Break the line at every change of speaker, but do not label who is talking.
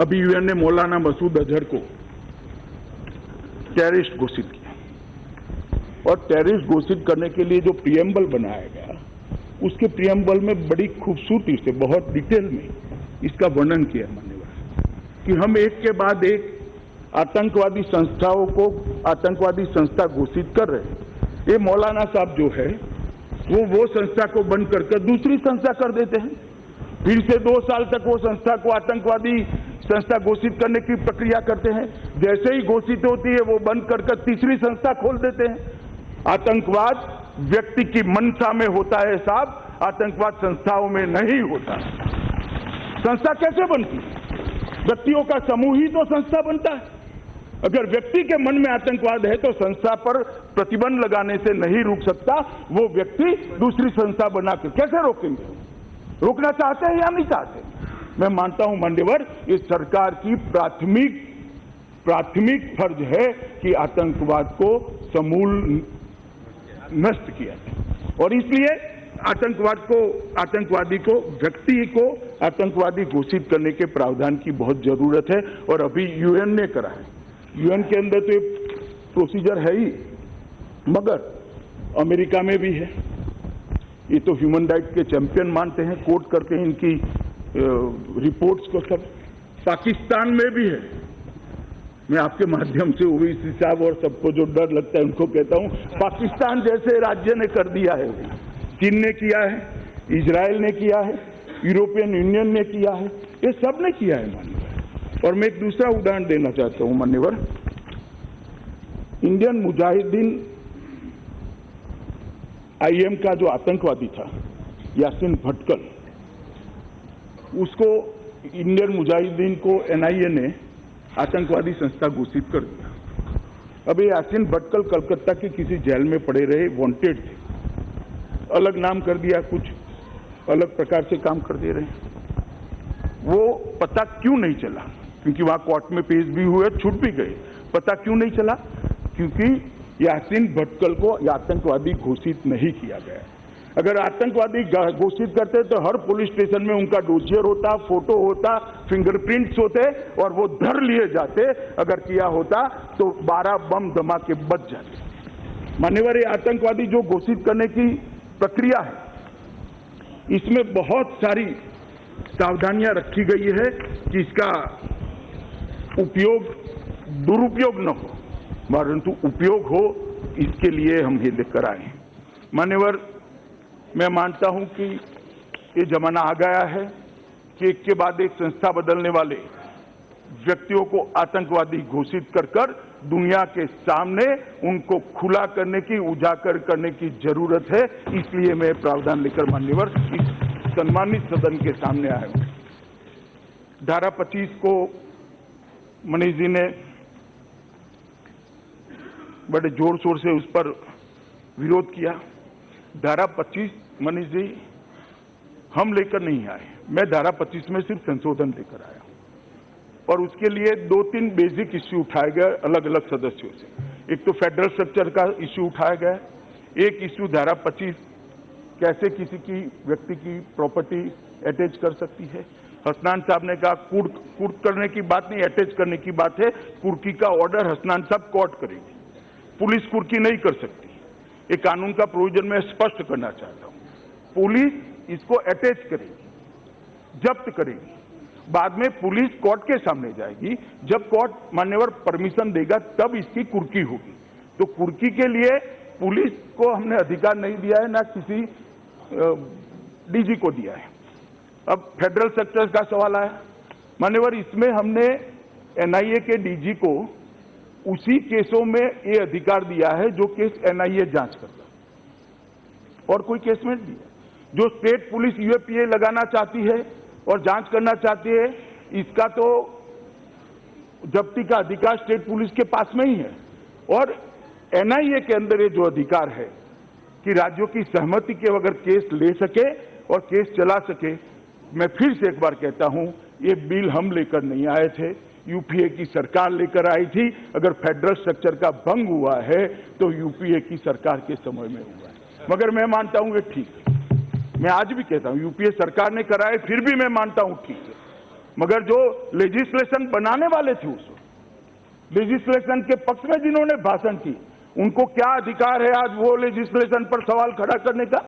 अभी यूएन ने मौलाना मसूद अजहर को टेररिस्ट घोषित किया और टेररिस्ट घोषित करने के लिए जो प्रियम्बल बनाया गया, उसके प्रियम्बल में बड़ी खूबसूरती से, बहुत डिटेल में इसका वर्णन किया मान्यवर कि हम एक के बाद एक आतंकवादी संस्थाओं को आतंकवादी संस्था घोषित कर रहे हैं। ये मौलाना साहब जो है वो संस्था को बंद करके दूसरी संस्था कर देते हैं, फिर से 2 साल तक वो संस्था को आतंकवादी संस्था घोषित करने की प्रक्रिया करते हैं। जैसे ही घोषित होती है वो बंद कर तीसरी संस्था खोल देते हैं। आतंकवाद व्यक्ति की मंशा में होता है साहब, आतंकवाद संस्थाओं में नहीं होता। संस्था कैसे बनती है? व्यक्तियों का समूह ही तो संस्था बनता है। अगर व्यक्ति के मन में आतंकवाद है तो संस्था पर प्रतिबंध लगाने से नहीं रुक सकता। वो व्यक्ति दूसरी संस्था बनाकर कैसे रोकेंगे? रोकना चाहते हैं या नहीं चाहते? मैं मानता हूं मान्यवर, इस सरकार की प्राथमिक फर्ज है कि आतंकवाद को समूल नष्ट किया जाए और इसलिए आतंकवादी को व्यक्ति को आतंकवादी घोषित करने के प्रावधान की बहुत जरूरत है और अभी यूएन ने करा है। यूएन के अंदर तो एक प्रोसीजर है ही, मगर अमेरिका में भी है। ये तो ह्यूमन राइट्स के चैंपियन मानते हैं, कोट करते हैं इनकी रिपोर्ट्स को सब। पाकिस्तान में भी है। मैं आपके माध्यम से ओवैसी साहब और सबको जो डर लगता है उनको कहता हूं, पाकिस्तान जैसे राज्य ने कर दिया है। चीन ने किया है, इजराइल ने किया है, यूरोपियन यूनियन ने किया है, ये सब ने किया है मान्यवर। और मैं एक दूसरा उदाहरण देना चाहता हूं मान्यवर। इंडियन मुजाहिदीन आईएम का जो आतंकवादी था यासीन भटकल, उसको इंडियन मुजाहिदीन को एनआईए ने आतंकवादी संस्था घोषित कर दिया। अब ये यासीन भटकल कलकत्ता के किसी जेल में पड़े रहे, वांटेड थे, अलग नाम कर दिया, कुछ अलग प्रकार से काम कर दे रहे हैं। वो पता क्यों नहीं चला? क्योंकि वहां कोर्ट में पेश भी हुए, छूट भी गए। पता क्यों नहीं चला? क्योंकि यासीन भटकल को आतंकवादी घोषित नहीं किया गया। अगर आतंकवादी घोषित करते तो हर पुलिस स्टेशन में उनका डोजियर होता, फोटो होता, फिंगरप्रिंट्स होते और वो धर लिए जाते। अगर किया होता तो 12 बम धमाके बच जाते। मान्यवर, ये आतंकवादी जो घोषित करने की प्रक्रिया है, इसमें बहुत सारी सावधानियां रखी गई है कि इसका उपयोग दुरुपयोग न हो, परंतु उपयोग हो, इसके लिए हम ये लेकर आए हैं। मान्यवर, मैं मानता हूं कि ये जमाना आ गया है कि एक के बाद एक संस्था बदलने वाले व्यक्तियों को आतंकवादी घोषित कर दुनिया के सामने उनको खुला करने की, उजागर करने की जरूरत है। इसलिए मैं प्रावधान लेकर मान्यवर इस सम्मानित सदन के सामने आया हूं। धारा 25 को मनीष जी ने बड़े जोर शोर से उस पर विरोध किया। धारा 25 मनीष जी हम लेकर नहीं आए, मैं धारा 25 में सिर्फ संशोधन लेकर आया और उसके लिए 2-3 बेसिक इश्यू उठाए गए अलग अलग सदस्यों से। एक तो फेडरल स्ट्रक्चर का इश्यू उठाया गया, एक इश्यू धारा 25 कैसे किसी की व्यक्ति की प्रॉपर्टी अटैच कर सकती है। हसनान साहब ने कहा कुर्क करने की बात नहीं, अटैच करने की बात है। कुर्की का ऑर्डर हसनान साहब कोर्ट करेगी, पुलिस कुर्की नहीं कर सकती। ये कानून का प्रोविजन मैं स्पष्ट करना चाहता हूं। पुलिस इसको अटैच करेगी, जब्त करेगी, बाद में पुलिस कोर्ट के सामने जाएगी। जब कोर्ट मान्यवर परमिशन देगा तब इसकी कुर्की होगी। तो कुर्की के लिए पुलिस को हमने अधिकार नहीं दिया है, ना किसी डीजी को दिया है। अब फेडरल स्ट्रक्चर का सवाल आया मान्यवर, इसमें हमने एनआईए के डीजी को उसी केसों में ये अधिकार दिया है जो केस एनआईए जांच करता है और कोई केस में नहीं दिया। जो स्टेट पुलिस यूएपीए लगाना चाहती है और जांच करना चाहती है, इसका तो जब्ती का अधिकार स्टेट पुलिस के पास में ही है। और एनआईए के अंदर ये जो अधिकार है कि राज्यों की सहमति के बगैर केस ले सके और केस चला सके। मैं फिर से एक बार कहता हूं, ये बिल हम लेकर नहीं आए थे, यूपीए की सरकार लेकर आई थी। अगर फेडरल स्ट्रक्चर का भंग हुआ है तो यूपीए की सरकार के समय में हुआ है, मगर मैं मानता हूं ये ठीक है। मैं आज भी कहता हूं यूपीए सरकार ने कराए, फिर भी मैं मानता हूं ठीक है। मगर जो लेजिस्लेशन बनाने वाले थे, उस लेजिस्लेशन के पक्ष में जिन्होंने भाषण की, उनको क्या अधिकार है आज वो लेजिस्लेशन पर सवाल खड़ा करने का?